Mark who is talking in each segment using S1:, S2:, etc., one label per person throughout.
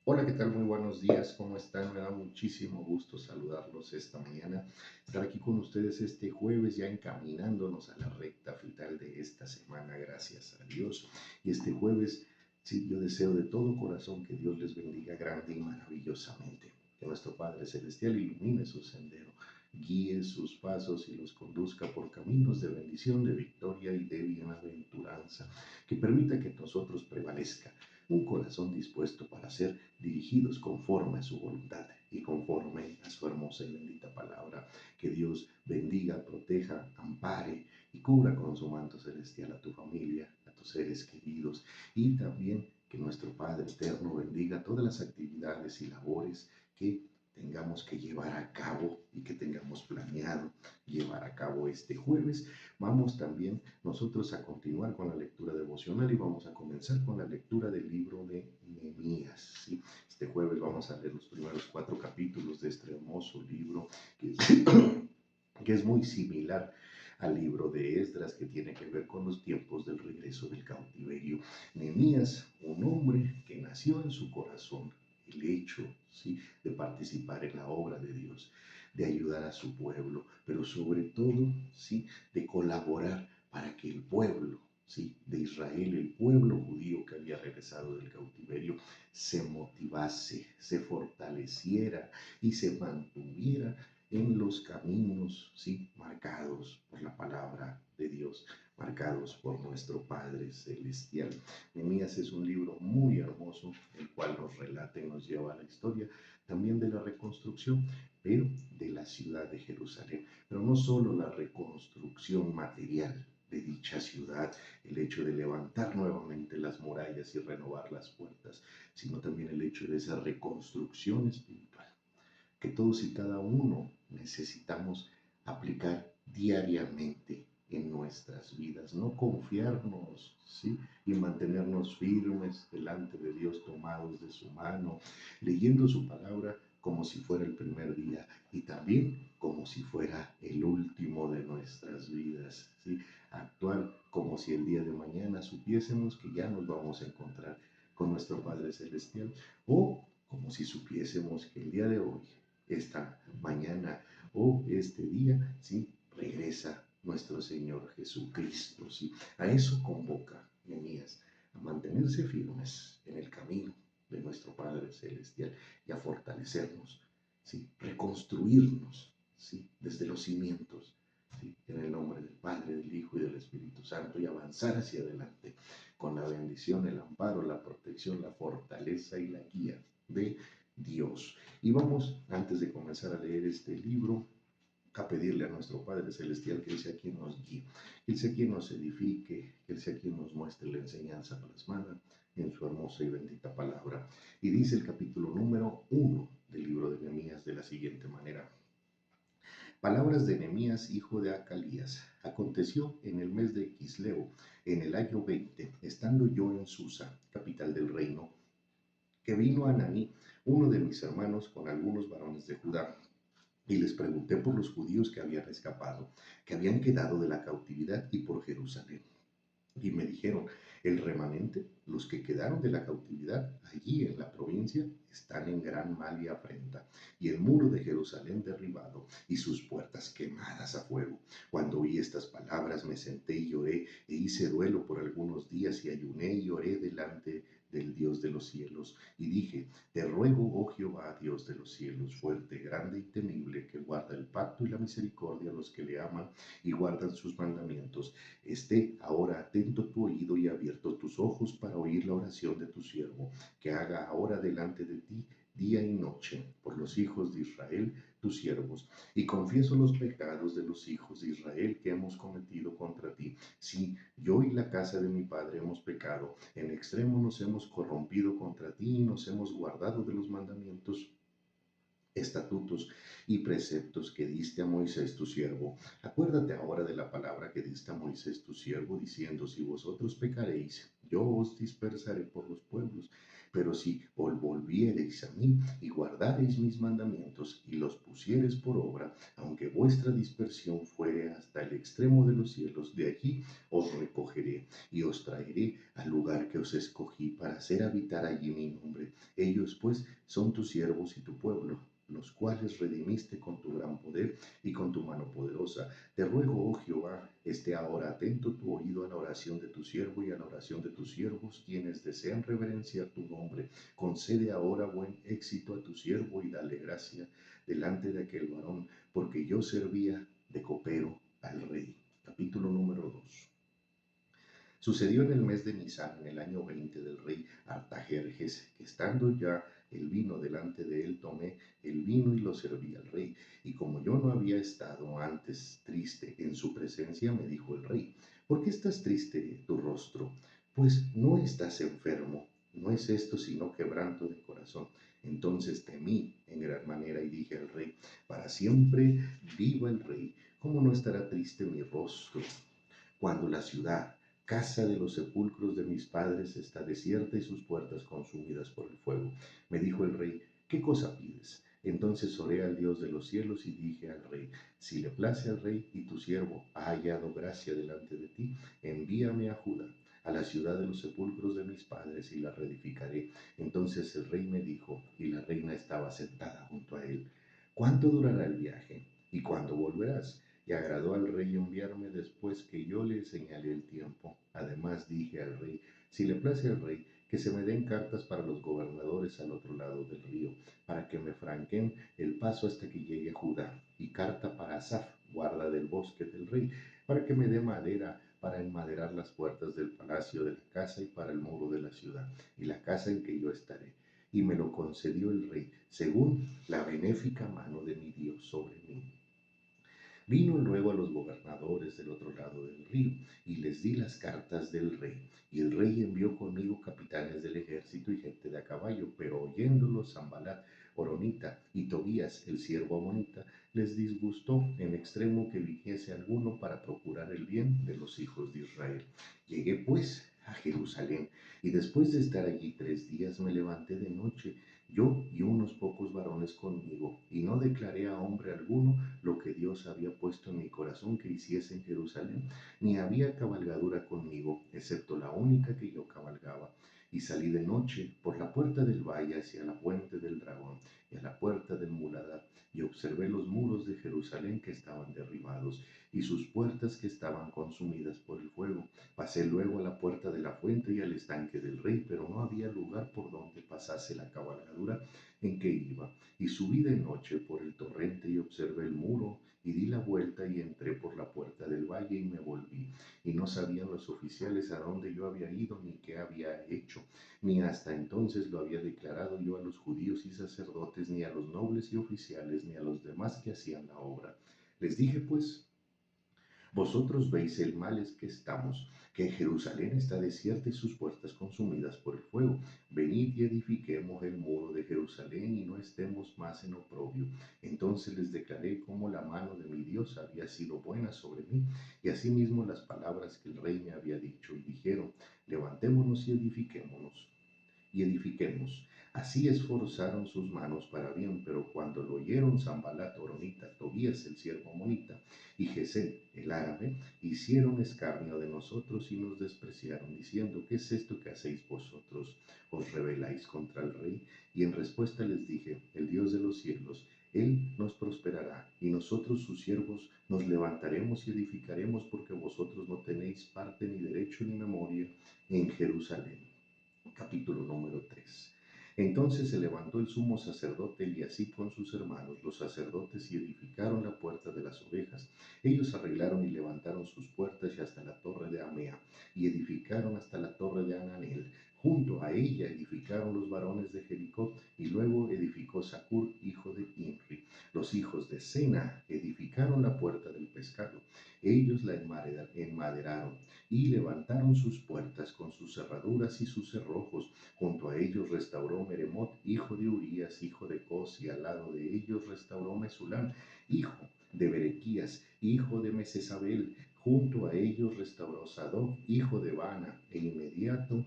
S1: Hola, ¿qué tal? Muy buenos días, ¿cómo están? Me da muchísimo gusto saludarlos esta mañana, estar aquí con ustedes este jueves, ya encaminándonos a la recta final de esta semana, gracias a Dios. Y este jueves, sí, yo deseo de todo corazón que Dios les bendiga grande y maravillosamente, que nuestro Padre Celestial ilumine su sendero, guíe sus pasos y los conduzca por caminos de bendición, de victoria y de bienaventuranza, que permita que nosotros prevalezca un corazón dispuesto para ser dirigidos conforme a su voluntad y conforme a su hermosa y bendita palabra. Que Dios bendiga, proteja, ampare y cubra con su manto celestial a tu familia, a tus seres queridos, y también que nuestro Padre eterno bendiga todas las actividades y labores que tengamos que llevar a cabo y que tengamos planeado llevar a cabo este jueves. Vamos también nosotros a continuar con la lectura devocional y vamos a comenzar con la lectura del libro de Nehemías. ¿Sí? Este jueves vamos a leer los primeros 4 capítulos de este hermoso libro que es, que es muy similar al libro de Esdras, que tiene que ver con los tiempos del regreso del cautiverio. Nehemías, un hombre que nació en su corazón el hecho, ¿sí?, de participar en la obra de Dios, de ayudar a su pueblo, pero sobre todo, ¿sí?, de colaborar para que el pueblo, ¿sí?, de Israel, el pueblo judío que había regresado del cautiverio, se motivase, se fortaleciera y se mantuviera en los caminos, ¿sí?, marcados por la palabra de Dios, marcados por nuestro Padre Celestial. Nehemías es un libro muy hermoso, el cual nos relata y nos lleva a la historia también de la reconstrucción, pero de la ciudad de Jerusalén. Pero no solo la reconstrucción material de dicha ciudad, el hecho de levantar nuevamente las murallas y renovar las puertas, sino también el hecho de esa reconstrucción espiritual que todos y cada uno necesitamos aplicar diariamente en nuestras vidas, no confiarnos, ¿sí?, y mantenernos firmes delante de Dios, tomados de su mano, leyendo su palabra como si fuera el primer día y también como si fuera el último de nuestras vidas, ¿sí? Actuar como si el día de mañana supiésemos que ya nos vamos a encontrar con nuestro Padre Celestial, o como si supiésemos que el día de hoy, esta mañana o este día, ¿sí?, regresa nuestro Señor Jesucristo, ¿sí? A eso convoca Nehemías, a mantenerse firmes en el camino de nuestro Padre Celestial y a fortalecernos, ¿sí?, reconstruirnos, ¿sí?, desde los cimientos, ¿sí?, en el nombre del Padre, del Hijo y del Espíritu Santo, y avanzar hacia adelante con la bendición, el amparo, la protección, la fortaleza y la guía de Dios. Y vamos, antes de comenzar a leer este libro, a pedirle a nuestro Padre Celestial que Él sea quien nos guíe, que Él sea quien nos edifique, que Él sea quien nos muestre la enseñanza plasmada en su hermosa y bendita palabra. Y dice el capítulo número 1 del libro de Nehemías de la siguiente manera: Palabras de Nehemías, hijo de Acalías. Aconteció en el mes de Quisleo, en el año 20, estando yo en Susa, capital del reino, que vino Ananí, uno de mis hermanos, con algunos varones de Judá, y les pregunté por los judíos que habían escapado, que habían quedado de la cautividad, y por Jerusalén. Y me dijeron: el remanente, los que quedaron de la cautividad allí en la provincia, están en gran mal y afrenta, y el muro de Jerusalén derribado, y sus puertas quemadas a fuego. Cuando oí estas palabras, me senté y lloré, e hice duelo por algunos días, y ayuné y oré delante del Dios de los cielos. Y dije: te ruego, oh Jehová, Dios de los cielos, fuerte, grande y temible, que guarda el pacto y la misericordia a los que le aman y guardan sus mandamientos, esté ahora atento tu oído y abierto tus ojos para oír la oración de tu siervo, que haga ahora delante de ti día y noche por los hijos de Israel, tus siervos. Y confieso los pecados de los hijos de Israel que hemos cometido contra ti. Sí, yo y la casa de mi padre hemos pecado, en extremo nos hemos corrompido contra ti y nos hemos guardado de los mandamientos, estatutos y preceptos que diste a Moisés tu siervo. Acuérdate ahora de la palabra que diste a Moisés tu siervo, diciendo: si vosotros pecaréis yo os dispersaré por los pueblos. Pero si os volviereis a mí y guardareis mis mandamientos y los pusiereis por obra, aunque vuestra dispersión fuere hasta el extremo de los cielos, de allí os recogeré y os traeré al lugar que os escogí para hacer habitar allí mi nombre. Ellos pues son tus siervos y tu pueblo, los cuales redimiste con tu gran poder y con tu mano poderosa. Te ruego, oh Jehová, esté ahora atento tu oído a la oración de tu siervo y a la oración de tus siervos, quienes desean reverenciar tu nombre. Concede ahora buen éxito a tu siervo y dale gracia delante de aquel varón, porque yo servía de copero al rey. Capítulo número 2. Sucedió en el mes de Nisan, en el año 20 del rey Artajerjes, que estando ya el vino delante de él, tomé el vino y lo serví al rey. Y como yo no había estado antes triste en su presencia, me dijo el rey, ¿por qué estás triste tu rostro? Pues no estás enfermo, no es esto sino quebranto de corazón. Entonces temí en gran manera y dije al rey, para siempre viva el rey, ¿cómo no estará triste mi rostro cuando la ciudad, casa de los sepulcros de mis padres, está desierta y sus puertas consumidas por el fuego? Me dijo el rey, ¿qué cosa pides? Entonces oré al Dios de los cielos y dije al rey, si le place al rey y tu siervo ha hallado gracia delante de ti, envíame a Judá, a la ciudad de los sepulcros de mis padres, y la reedificaré. Entonces el rey me dijo, y la reina estaba sentada junto a él, ¿cuánto durará el viaje? ¿Y cuándo volverás? Y agradó al rey enviarme después que yo le señalé el tiempo. Además dije al rey, si le place al rey, que se me den cartas para los gobernadores al otro lado del río, para que me franquen el paso hasta que llegue a Judá, y carta para Asaf, guarda del bosque del rey, para que me dé madera para enmaderar las puertas del palacio de la casa y para el muro de la ciudad, y la casa en que yo estaré. Y me lo concedió el rey, según la benéfica mano de mi Dios sobre mí. Vino luego a los gobernadores del otro lado del río, y les di las cartas del rey. Y el rey envió conmigo capitanes del ejército y gente de a caballo, pero oyéndolos Sanballat, Horonita y Tobías, el siervo amonita, les disgustó en extremo que viniese alguno para procurar el bien de los hijos de Israel. Llegué pues a Jerusalén, y después de estar allí 3 días me levanté de noche, yo y unos pocos varones conmigo, y no declaré a hombre alguno lo que Dios había puesto en mi corazón que hiciese en Jerusalén, ni había cabalgadura conmigo, excepto la única que yo cabalgaba. Y salí de noche por la puerta del valle hacia la puente del dragón y a la puerta del muladar, y observé los muros de Jerusalén que estaban derribados, y sus puertas que estaban consumidas por el fuego. Pasé luego a la puerta de la fuente y al estanque del rey, pero no había lugar por donde pasase la cabalgadura en que iba. Y subí de noche por el torrente y observé el muro, y di la vuelta y entré por la puerta del valle y me volví. Y no sabían los oficiales a dónde yo había ido ni qué había hecho, ni hasta entonces lo había declarado yo a los judíos y sacerdotes, ni a los nobles y oficiales, ni a los demás que hacían la obra. Les dije pues, vosotros veis el mal es que estamos, que Jerusalén está desierta y sus puertas consumidas por el fuego. Venid y edifiquemos el muro de Jerusalén y no estemos más en oprobio. Entonces les declaré cómo la mano de mi Dios había sido buena sobre mí, y asimismo las palabras que el rey me había dicho, y dijeron, levantémonos y edifiquemos. Así esforzaron sus manos para bien, pero cuando lo oyeron Sanballat, Horonita, Tobías, el siervo amonita, y Gesem, el árabe, hicieron escarnio de nosotros y nos despreciaron, diciendo, ¿qué es esto que hacéis vosotros? ¿Os rebeláis contra el rey? Y en respuesta les dije, el Dios de los cielos, Él nos prosperará, y nosotros sus siervos nos levantaremos y edificaremos, porque vosotros no tenéis parte ni derecho ni memoria en Jerusalén. Capítulo número 3. Entonces se levantó el sumo sacerdote Eliasib con sus hermanos, los sacerdotes, y edificaron la puerta de las ovejas. Ellos arreglaron y levantaron sus puertas y hasta la torre de Amea, y edificaron hasta la torre de Ananel. Junto a ella edificaron los varones de Jericó, y luego edificó Sacur, hijo de Imri. Los hijos de Sena edificaron la puerta del pescado. Ellos la enmaderaron y levantaron sus puertas con sus cerraduras y sus cerrojos. Junto a ellos restauró Meremot, hijo de Urías, hijo de Cos, y al lado de ellos restauró Mesulam, hijo de Berequías, hijo de Mesesabel. Junto a ellos restauró Sadoc, hijo de Bana, e inmediato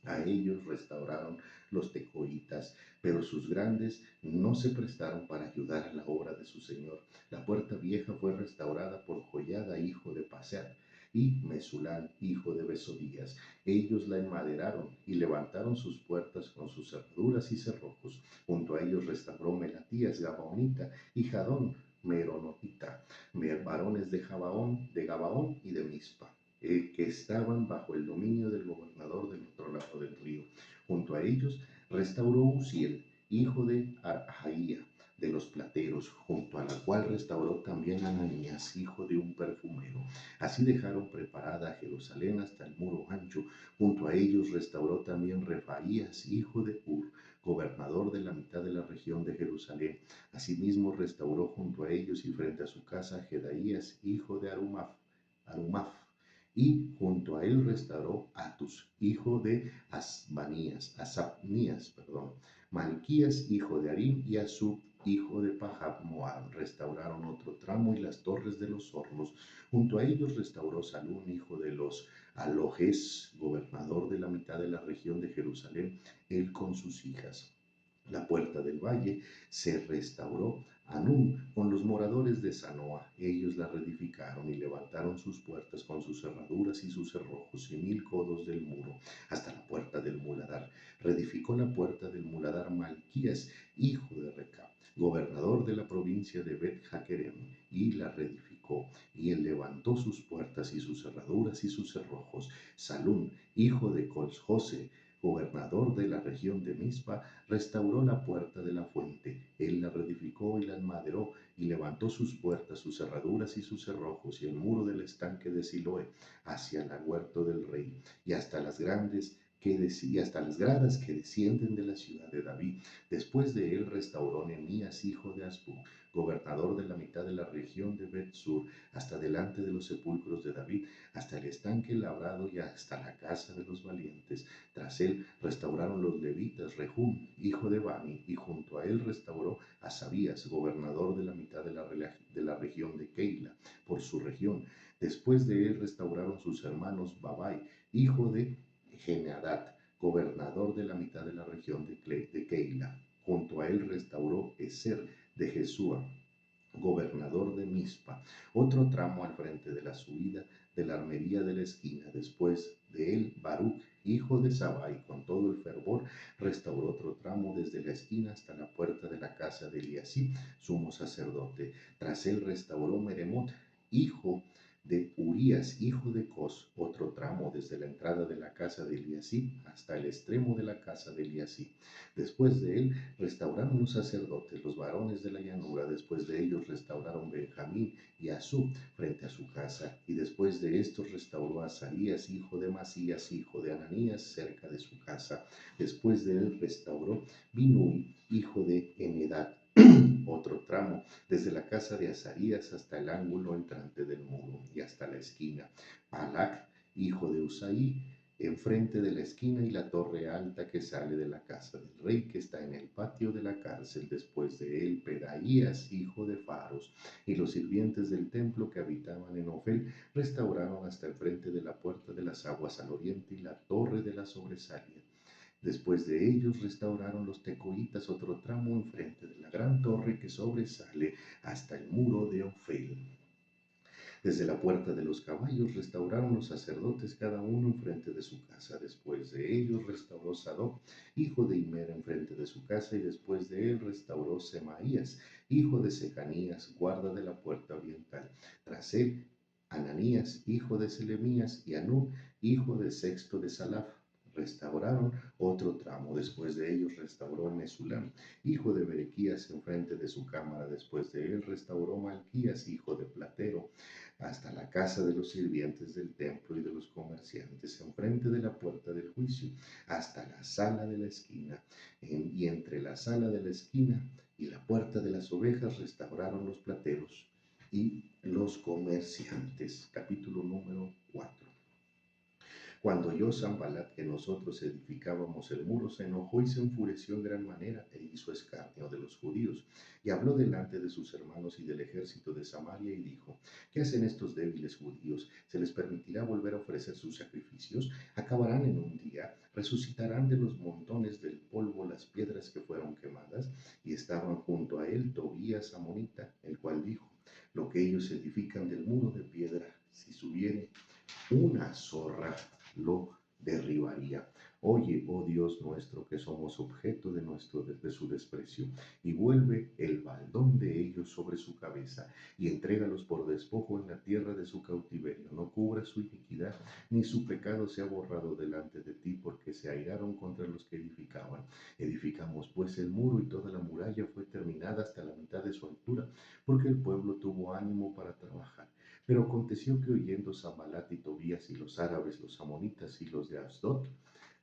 S1: a ellos restauraron los tecoitas, pero sus grandes no se prestaron para ayudar a la obra de su señor. La puerta vieja fue restaurada por Joiada, hijo de Paseat, y Mesulán, hijo de Besodías. Ellos la enmaderaron y levantaron sus puertas con sus cerraduras y cerrojos. Junto a ellos restauró Melatías, Gabaonita, y Jadón, Meronotita, varones de Gabaón y de Mizpa, que estaban bajo el dominio del gobernador del otro lado del río. Junto a ellos restauró Uziel, hijo de Ahaía, de los plateros, junto a la cual restauró también Ananías, hijo de un perfumero. Así dejaron preparada Jerusalén hasta el muro ancho. Junto a ellos restauró también Refaías, hijo de Hur, gobernador de la mitad de la región de Jerusalén. Asimismo restauró junto a ellos y frente a su casa Jedaías, hijo de Arumaf, y junto a él restauró Atus, hijo de Asabnías, Malquías, hijo de Arim, y Asub, hijo de Moab. Restauraron otro tramo y las torres de los hornos. Junto a ellos restauró Salún, hijo de los Alojes, gobernador de la mitad de la región de Jerusalén, él con sus hijas. La puerta del valle se restauró Anún con los moradores de Sanoa. Ellos la reedificaron y levantaron sus puertas con sus cerraduras y sus cerrojos y 1000 codos del muro hasta la puerta del muladar. Reedificó la puerta del muladar Malquías, hijo de Recab, gobernador de la provincia de Bet Jaquerem, y la reedificó. Y él levantó sus puertas y sus cerraduras y sus cerrojos. Salún, hijo de Colsjose, gobernador de la región de Mizpa, restauró la puerta de la fuente. Él la reedificó y la enmaderó, y levantó sus puertas, sus cerraduras y sus cerrojos, y el muro del estanque de Siloé, hacia el huerto del rey, y hasta las gradas que descienden de la ciudad de David. Después de él restauró Nehemías, hijo de Azbuk, gobernador de la mitad de la región de Bet-Sur, hasta delante de los sepulcros de David, hasta el estanque labrado y hasta la casa de los valientes. Tras él restauraron los levitas Rehum, hijo de Bani, y junto a él restauró a Sabías, gobernador de la mitad de la región de Keila, por su región. Después de él restauraron sus hermanos Babai, hijo de Genadat, gobernador de la mitad de la región de Keila. Junto a él restauró Eser de Jesúa, gobernador de Mizpa, otro tramo al frente de la subida de la armería de la esquina. Después de él, Baruch, hijo de Sabai, con todo el fervor, restauró otro tramo desde la esquina hasta la puerta de la casa de Eliasib, sumo sacerdote. Tras él restauró Meremot, hijo de Urías, hijo de Cos, otro tramo desde la entrada de la casa de Eliasib hasta el extremo de la casa de Eliasib. Después de él restauraron los sacerdotes, los varones de la llanura. Después de ellos restauraron Benjamín y Asub frente a su casa. Y después de estos restauró a Asaías, hijo de Masías, hijo de Ananías, cerca de su casa. Después de él restauró Binui, hijo de Henedad, otro tramo, desde la casa de Azarías hasta el ángulo entrante del muro y hasta la esquina. Palac, hijo de Usaí, enfrente de la esquina, y la torre alta que sale de la casa del rey, que está en el patio de la cárcel. Después de él, Pedaías, hijo de Faros, y los sirvientes del templo que habitaban en Ofel restauraron hasta el frente de la puerta de las aguas al oriente y la torre de la sobresalida. Después de ellos restauraron los tecoitas otro tramo enfrente de la gran torre que sobresale hasta el muro de Ofel. Desde la puerta de los caballos restauraron los sacerdotes cada uno enfrente de su casa. Después de ellos restauró Sadoc, hijo de Imer, enfrente de su casa, y después de él restauró Semaías, hijo de Secanías, guarda de la puerta oriental. Tras él, Ananías, hijo de Selemías, y Anún, hijo de Sexto de Salaf, restauraron otro tramo. Después de ellos restauró Mesulam, hijo de Berequías, enfrente de su cámara. Después de él restauró Malquías, hijo de Platero, hasta la casa de los sirvientes del templo y de los comerciantes, enfrente de la puerta del juicio, hasta la sala de la esquina. Y entre la sala de la esquina y la puerta de las ovejas restauraron los plateros y los comerciantes. Capítulo número 4. Cuando oyó Sanballat que nosotros edificábamos el muro, se enojó y se enfureció en gran manera e hizo escarnio de los judíos. Y habló delante de sus hermanos y del ejército de Samaria y dijo: ¿Qué hacen estos débiles judíos? ¿Se les permitirá volver a ofrecer sus sacrificios? Acabarán en un día, resucitarán de los montones del polvo las piedras que fueron quemadas. Y estaban junto a él Tobías amonita, el cual dijo: Lo que ellos edifican del muro de piedra, si subiere una zorra lo derribaría. Oye, oh Dios nuestro, que somos objeto de su desprecio, y vuelve el baldón de ellos sobre su cabeza, y entrégalos por despojo en la tierra de su cautiverio. No cubra su iniquidad, ni su pecado sea borrado delante de ti, porque se airaron contra los que edificaban. Edificamos pues el muro, y toda la muralla fue terminada hasta la mitad de su altura, porque el pueblo tuvo ánimo para trabajar. Pero aconteció que oyendo Sanballat y Tobías y los árabes, los amonitas y los de Asdod,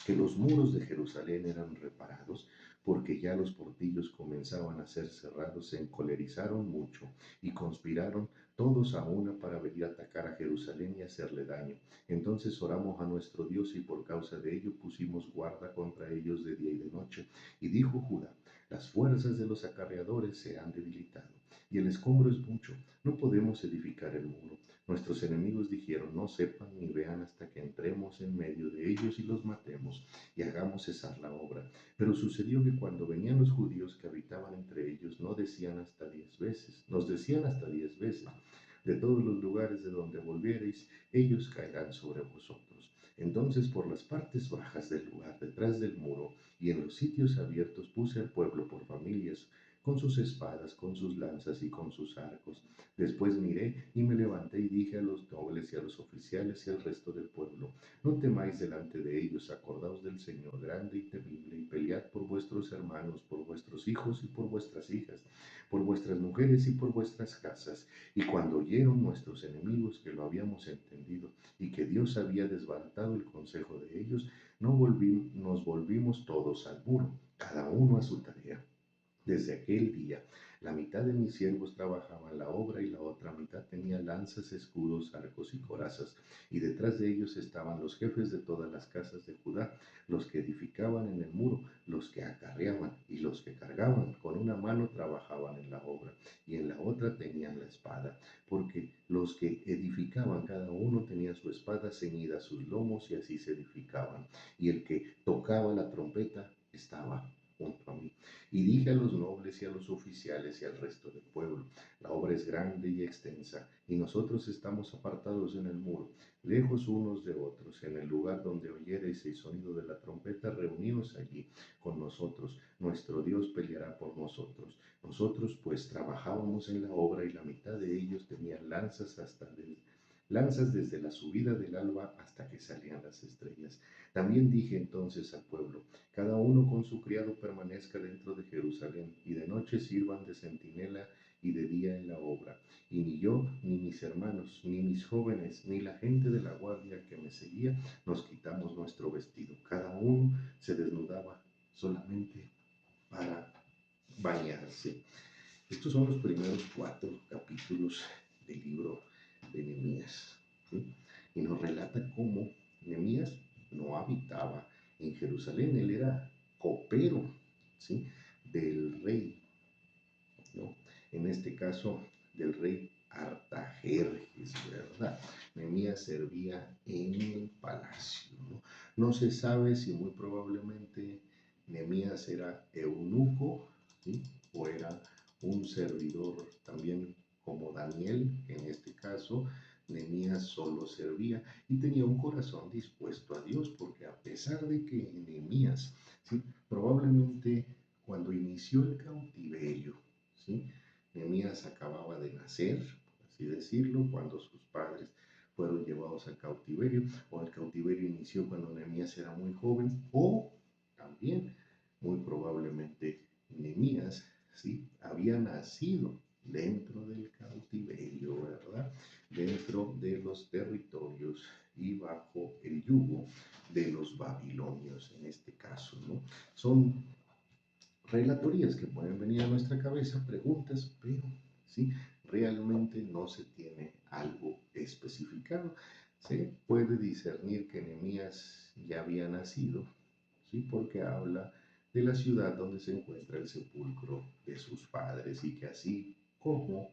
S1: que los muros de Jerusalén eran reparados, porque ya los portillos comenzaban a ser cerrados, se encolerizaron mucho y conspiraron todos a una para venir a atacar a Jerusalén y hacerle daño. Entonces oramos a nuestro Dios y por causa de ello pusimos guarda contra ellos de día y de noche. Y dijo Judá: las fuerzas de los acarreadores se han debilitado y el escombro es mucho, no podemos edificar el muro. Nuestros enemigos dijeron: no sepan ni vean hasta que entremos en medio de ellos y los matemos y hagamos cesar la obra. Pero sucedió que cuando venían los judíos que habitaban entre ellos, nos decían hasta 10 veces: de todos los lugares de donde volviereis, ellos caerán sobre vosotros. Entonces por las partes bajas del lugar, detrás del muro, y en los sitios abiertos puse al pueblo por familias, con sus espadas, con sus lanzas y con sus arcos. Después miré y me levanté y dije a los nobles y a los oficiales y al resto del pueblo: no temáis delante de ellos, acordaos del Señor grande y temible, y pelead por vuestros hermanos, por vuestros hijos y por vuestras hijas, por vuestras mujeres y por vuestras casas. Y cuando oyeron nuestros enemigos que lo habíamos entendido y que Dios había desbaratado el consejo de ellos, nos volvimos todos al muro, cada uno a su tarea. Desde aquel día, la mitad de mis siervos trabajaban la obra y la otra mitad tenía lanzas, escudos, arcos y corazas, y detrás de ellos estaban los jefes de todas las casas de Judá, los que edificaban en el muro, los que acarreaban y los que cargaban. Con una mano trabajaban en la obra y en la otra tenían la espada, porque los que edificaban cada uno tenía su espada ceñida a sus lomos y así se edificaban. Y el que tocaba la trompeta estaba junto a mí. Y dije a los nobles y a los oficiales y al resto del pueblo: la obra es grande y extensa, y nosotros estamos apartados en el muro, lejos unos de otros. En el lugar donde oyereis el sonido de la trompeta, reuníos allí con nosotros. Nuestro Dios peleará por nosotros. Nosotros pues trabajábamos en la obra, y la mitad de ellos tenían lanzas desde la subida del alba hasta que salían las estrellas. También dije entonces al pueblo: cada uno con su criado permanezca dentro de Jerusalén, y de noche sirvan de centinela y de día en la obra. Y ni yo, ni mis hermanos, ni mis jóvenes, ni la gente de la guardia que me seguía, nos quitamos nuestro vestido. Cada uno se desnudaba solamente para bañarse. Estos son los primeros 4 capítulos del libro de Nehemías, ¿sí? Y nos relata cómo Nehemías no habitaba en Jerusalén, él era copero, ¿sí?, del rey, ¿no? En este caso, del rey Artajerjes, ¿verdad? Nehemías servía en el palacio, ¿no? No se sabe si muy probablemente Nehemías era eunuco, ¿sí?, o era un servidor también como Daniel. En este caso, Nehemías solo servía y tenía un corazón dispuesto a Dios, porque a pesar de que Nehemías, ¿sí?, probablemente cuando inició el cautiverio, ¿sí?, Nehemías acababa de nacer, por así decirlo, cuando sus padres fueron llevados al cautiverio, o el cautiverio inició cuando Nehemías era muy joven, o también, muy probablemente, Nehemías, ¿sí?, había nacido dentro del cautiverio, ¿verdad?, dentro de los territorios y bajo el yugo de los babilonios, en este caso, ¿no? Son relatorías que pueden venir a nuestra cabeza, preguntas, pero ¿sí?, realmente no se tiene algo especificado. Se puede discernir que Nehemías ya había nacido, ¿sí? Porque habla de la ciudad donde se encuentra el sepulcro de sus padres y que así como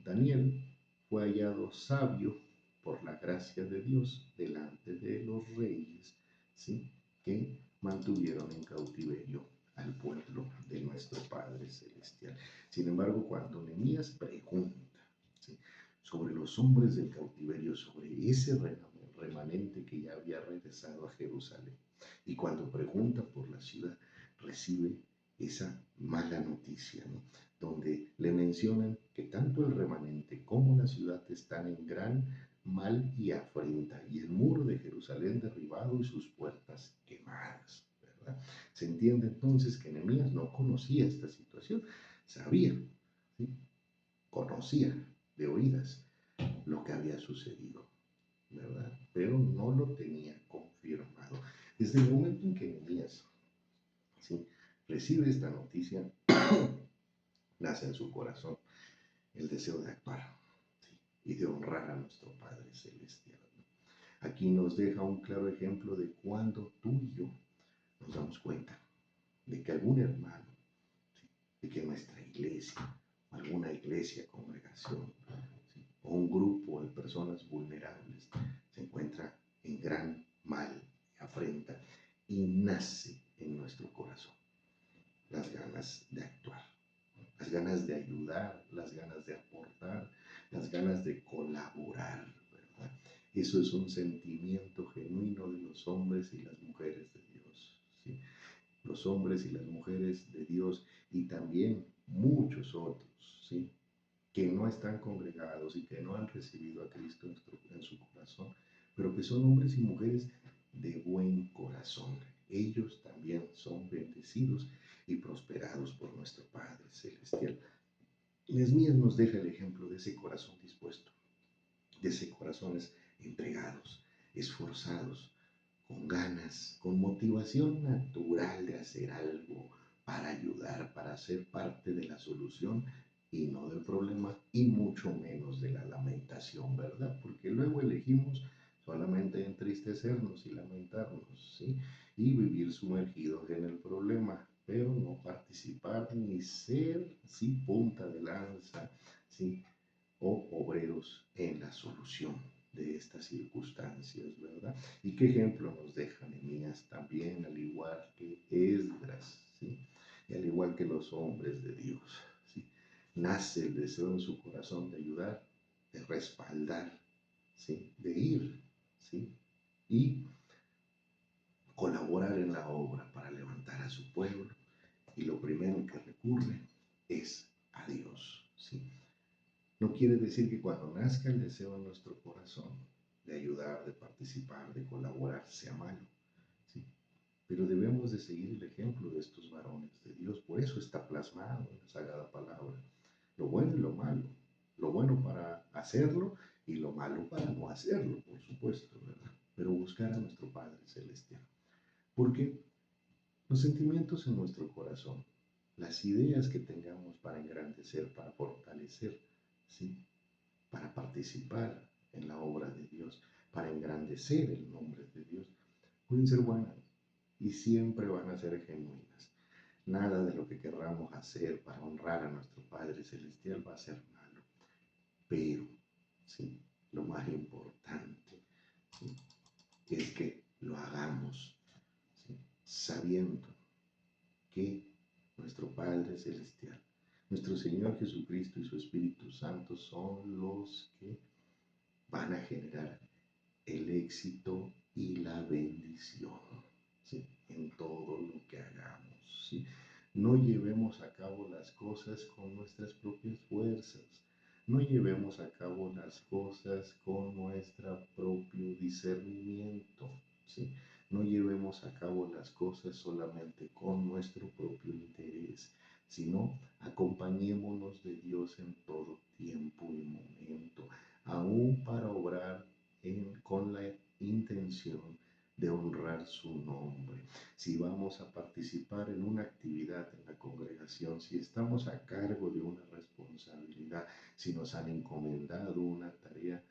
S1: Daniel fue hallado sabio por la gracia de Dios delante de los reyes, ¿sí? Que mantuvieron en cautiverio al pueblo de nuestro Padre Celestial. Sin embargo, cuando Nehemías pregunta, ¿sí?, sobre los hombres del cautiverio, sobre ese remanente que ya había regresado a Jerusalén, y cuando pregunta por la ciudad, recibe esa mala noticia, ¿no?, donde le mencionan que tanto el remanente como la ciudad están en gran mal y afrenta, y el muro de Jerusalén derribado y sus puertas quemadas, ¿verdad? Se entiende entonces que Nehemías no conocía esta situación, sabía, ¿sí?, conocía de oídas lo que había sucedido, ¿verdad? Pero no lo tenía confirmado. Desde el momento en que Nehemías, ¿sí?, recibe esta noticia, nace en su corazón el deseo de actuar, ¿sí?, y de honrar a nuestro Padre Celestial. Aquí nos deja un claro ejemplo de cuando tú y yo nos damos cuenta de que algún hermano, ¿sí?, de que nuestra iglesia, alguna iglesia, congregación, ¿sí?, o un grupo de personas vulnerables se encuentra en gran mal y afrenta, y nace en nuestro corazón las ganas de actuar, las ganas de ayudar, las ganas de aportar, las ganas de colaborar, ¿verdad? Eso es un sentimiento genuino de los hombres y las mujeres de Dios, ¿sí? Los hombres y las mujeres de Dios, y también muchos otros, ¿sí?, que no están congregados y que no han recibido a Cristo en su corazón, pero que son hombres y mujeres de buen corazón. Ellos también son bendecidos y prosperados por nuestro Padre Celestial. Nehemías nos deja el ejemplo de ese corazón dispuesto, de ese corazones entregados, esforzados, con ganas, con motivación natural de hacer algo para ayudar, para ser parte de la solución y no del problema, y mucho menos de la lamentación, ¿verdad? Porque luego elegimos solamente entristecernos y lamentarnos, ¿sí?, y vivir sumergidos en el problema, pero no participar ni ser, ¿sí?, punta de lanza, ¿sí?, o obreros en la solución de estas circunstancias, ¿verdad? ¿Y qué ejemplo nos deja Nehemías también, al igual que Esdras, ¿sí?, y al igual que los hombres de Dios, ¿sí? Nace el deseo en su corazón de ayudar, de respaldar, ¿sí?, de ir, ¿sí?, y colaborar en la obra para levantar a su pueblo, y lo primero que recurre es a Dios, ¿sí? No quiere decir que cuando nazca el deseo en nuestro corazón de ayudar, de participar, de colaborar, sea malo, ¿sí? Pero debemos de seguir el ejemplo de estos varones de Dios. Por eso está plasmado en la Sagrada Palabra lo bueno y lo bueno para hacerlo y lo malo para no hacerlo, por supuesto, ¿verdad? Pero buscar a nuestro Padre Celestial. Porque los sentimientos en nuestro corazón, las ideas que tengamos para engrandecer, para fortalecer, ¿sí?, para participar en la obra de Dios, para engrandecer el nombre de Dios, pueden ser buenas y siempre van a ser genuinas. Nada de lo que querramos hacer para honrar a nuestro Padre Celestial va a ser malo. Pero, ¿sí?, lo más importante, ¿sí?, es que lo hagamos, ¿sí?, sabiendo que nuestro Padre Celestial, nuestro Señor Jesucristo y su Espíritu Santo son los que van a generar el éxito y la bendición, ¿sí?, en todo lo que hagamos, ¿sí? No llevemos a cabo las cosas con nuestras propias fuerzas, no llevemos a cabo las cosas con nuestro propio discernimiento, ¿sí? No llevemos a cabo las cosas solamente con nuestro propio interés, sino acompañémonos de Dios en todo tiempo y momento, aún para obrar con la intención de honrar su nombre. Si vamos a participar en una actividad en la congregación, si estamos a cargo de una responsabilidad, si nos han encomendado una tarea,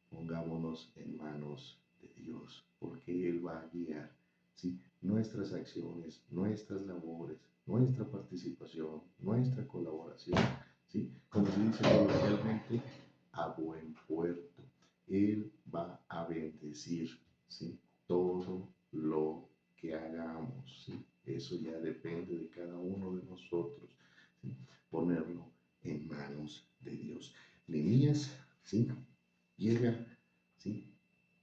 S1: Pongámonos en manos de Dios, porque Él va a guiar, ¿sí?, nuestras acciones, nuestras labores, nuestra participación, nuestra colaboración, ¿sí? Como se dice coloquialmente, a buen puerto. Él va a bendecir, ¿sí?, todo lo que hagamos, ¿sí? Eso ya depende de cada uno de nosotros, ¿sí?, ponerlo en manos de Dios. Nehemías, ¿sí?, llega, ¿sí?,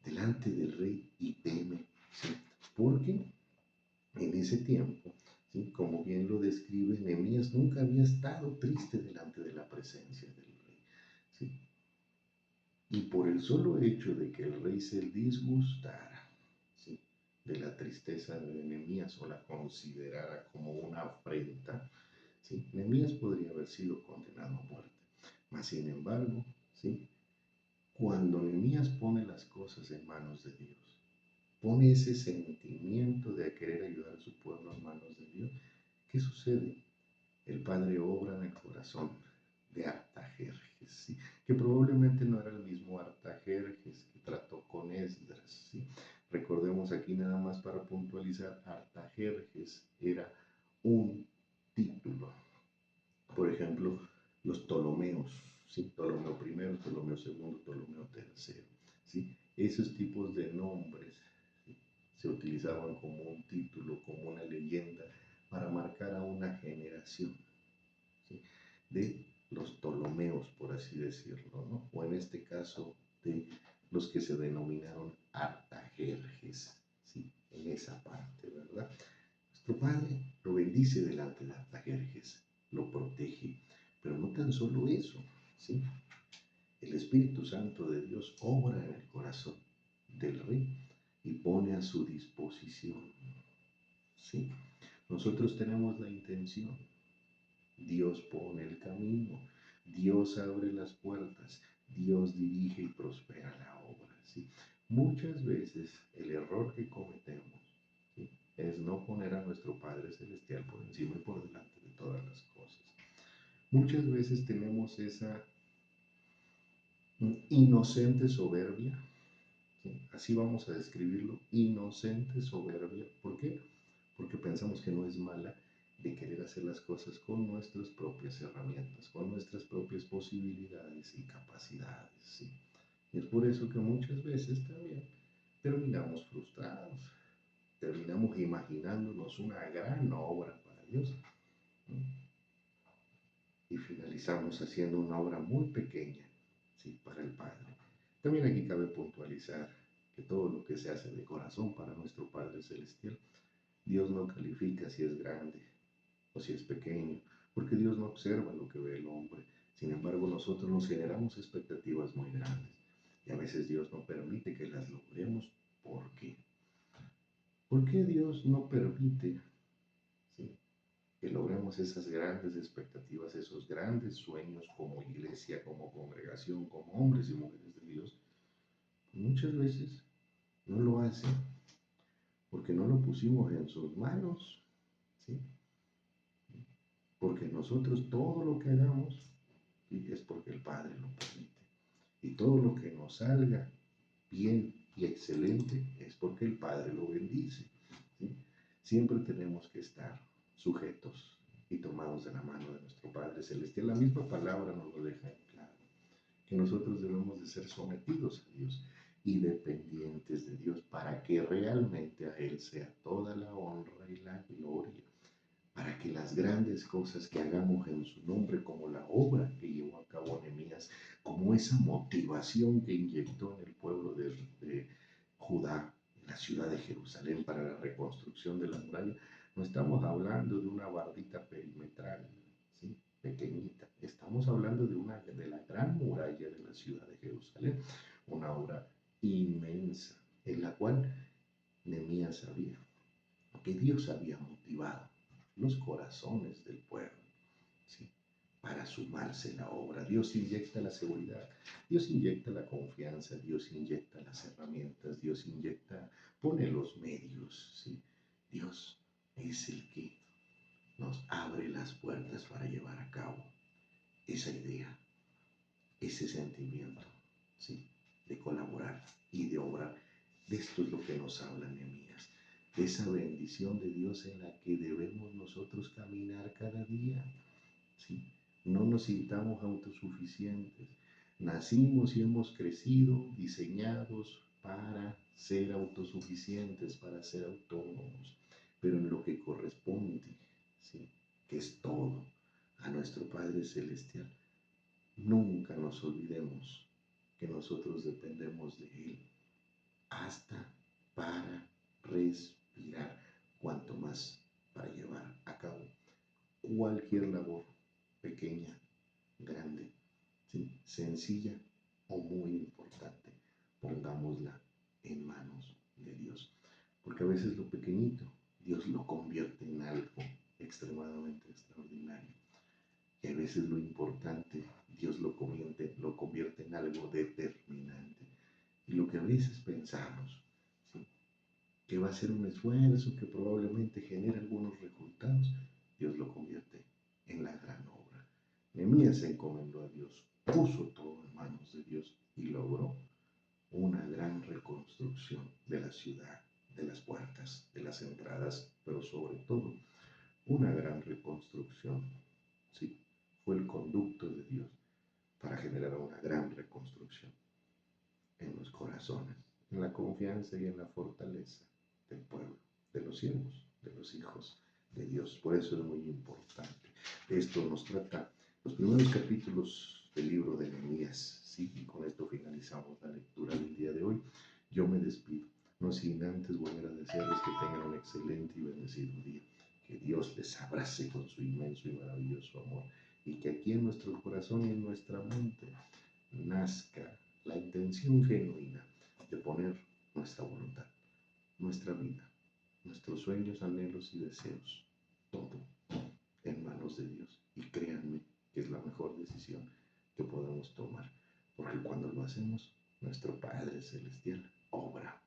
S1: delante del rey y teme, ¿sí?, porque en ese tiempo, ¿sí?, como bien lo describe, Nehemías nunca había estado triste delante de la presencia del rey, ¿sí? Y por el solo hecho de que el rey se disgustara, ¿sí?, de la tristeza de Nehemías o la considerara como una afrenta, ¿sí?, Nehemías podría haber sido condenado a muerte. Mas, sin embargo, ¿sí?, cuando Nehemías pone las cosas en manos de Dios, pone ese sentimiento de querer ayudar a su pueblo en manos de Dios, ¿qué sucede? El Padre obra en el corazón de Artajerjes, ¿sí?, que probablemente no era el mismo Artajerjes que trató con Esdras, ¿sí? Recordemos aquí nada más para puntualizar, Artajerjes era un título. Por ejemplo, los Ptolomeos, ¿sí?, Ptolomeo I, Ptolomeo II, Ptolomeo III, ¿sí? Esos tipos de nombres, ¿sí?, se utilizaban como un título, como una leyenda, para marcar a una generación, ¿sí?, de los Ptolomeos, por así decirlo, ¿no? O en este caso, de los que se denominaron Artajerjes, ¿sí?, en esa parte, ¿verdad? Nuestro Padre lo bendice delante de Artajerjes, lo protege, pero no tan solo eso, ¿sí? El Espíritu Santo de Dios obra en el corazón del rey y pone a su disposición, ¿sí? Nosotros tenemos la intención, Dios pone el camino, Dios abre las puertas, Dios dirige y prospera la obra, ¿sí? Muchas veces el error que cometemos, ¿sí?, es no poner a nuestro Padre Celestial por encima y por delante de todas las cosas. Muchas veces tenemos esa inocente soberbia, ¿sí?, así vamos a describirlo, inocente soberbia. ¿Por qué? Porque pensamos que no es mala, de querer hacer las cosas con nuestras propias herramientas, con nuestras propias posibilidades y capacidades, ¿sí? Y es por eso que muchas veces también terminamos frustrados, terminamos imaginándonos una gran obra para Dios, ¿no?, y finalizamos haciendo una obra muy pequeña, ¿sí?, para el Padre. También aquí cabe puntualizar que todo lo que se hace de corazón para nuestro Padre Celestial, Dios no califica si es grande o si es pequeño, porque Dios no observa lo que ve el hombre. Sin embargo, nosotros nos generamos expectativas muy grandes y a veces Dios no permite que las logremos. ¿Por qué? ¿Por qué Dios no permite, ¿sí?, que logremos esas grandes expectativas, esos grandes sueños como iglesia, como congregación, como hombres y mujeres de Dios? Muchas veces no lo hace porque no lo pusimos en sus manos, ¿sí? Porque nosotros todo lo que hagamos, ¿sí?, es porque el Padre lo permite. Y todo lo que nos salga bien y excelente es porque el Padre lo bendice, ¿sí? Siempre tenemos que estar sujetos y tomados de la mano de nuestro Padre Celestial. La misma palabra nos lo deja en claro, que nosotros debemos de ser sometidos a Dios y dependientes de Dios para que realmente a Él sea toda la honra y la gloria, para que las grandes cosas que hagamos en su nombre, como la obra que llevó a cabo Nehemías, como esa motivación que inyectó en el pueblo de Judá, en la ciudad de Jerusalén, para la reconstrucción de la muralla, no estamos hablando de una bardita perimetral, ¿sí?, pequeñita. Estamos hablando de la gran muralla de la ciudad de Jerusalén, una obra inmensa, en la cual Nehemías sabía que Dios había motivado los corazones del pueblo, ¿sí?, para sumarse a la obra. Dios inyecta la seguridad, Dios inyecta la confianza, Dios inyecta las herramientas, Dios inyecta, pone los medios, ¿sí? Dios es el que nos abre las puertas para llevar a cabo esa idea, ese sentimiento, ¿sí? de colaborar y de obrar. De esto es lo que nos habla Nehemías, de esa bendición de Dios en la que debemos nosotros caminar cada día. ¿Sí? No nos sintamos autosuficientes. Nacimos y hemos crecido diseñados para ser autosuficientes, para ser autónomos, pero en lo que corresponde, ¿sí? Que es todo, a nuestro Padre Celestial, nunca nos olvidemos que nosotros dependemos de Él, hasta para respirar, cuanto más para llevar a cabo cualquier labor, pequeña, grande, ¿sí? Sencilla o muy importante, pongámosla en manos de Dios. Porque a veces lo pequeñito, Dios lo convierte en algo extremadamente extraordinario. Y a veces lo importante, Dios lo convierte en algo determinante. Y lo que a veces pensamos, ¿sí? Que va a ser un esfuerzo que probablemente genere algunos resultados, Dios lo convierte en la gran obra. Nehemías se encomendó a Dios, puso todo en manos de Dios y logró una gran reconstrucción de la ciudad, de las puertas, de las entradas, pero sobre todo una gran reconstrucción. Sí, fue el conducto de Dios para generar una gran reconstrucción en los corazones, en la confianza y en la fortaleza del pueblo, de los siervos, de los hijos de Dios. Por eso es muy importante. Esto nos trata los primeros capítulos del libro de Nehemías, ¿sí? Y con esto finalizamos la lectura del día de hoy. Yo me despido, no sin antes volver a desearles que tengan un excelente y bendecido día. Que Dios les abrace con su inmenso y maravilloso amor y que aquí en nuestro corazón y en nuestra mente nazca la intención genuina de poner nuestra voluntad, nuestra vida, nuestros sueños, anhelos y deseos, todo en manos de Dios. Y créanme que es la mejor decisión que podemos tomar, porque cuando lo hacemos, nuestro Padre Celestial obra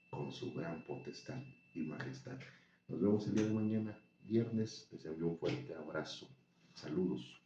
S1: con su gran potestad y majestad. Nos vemos el día de mañana, viernes. Les envío un fuerte abrazo. Saludos.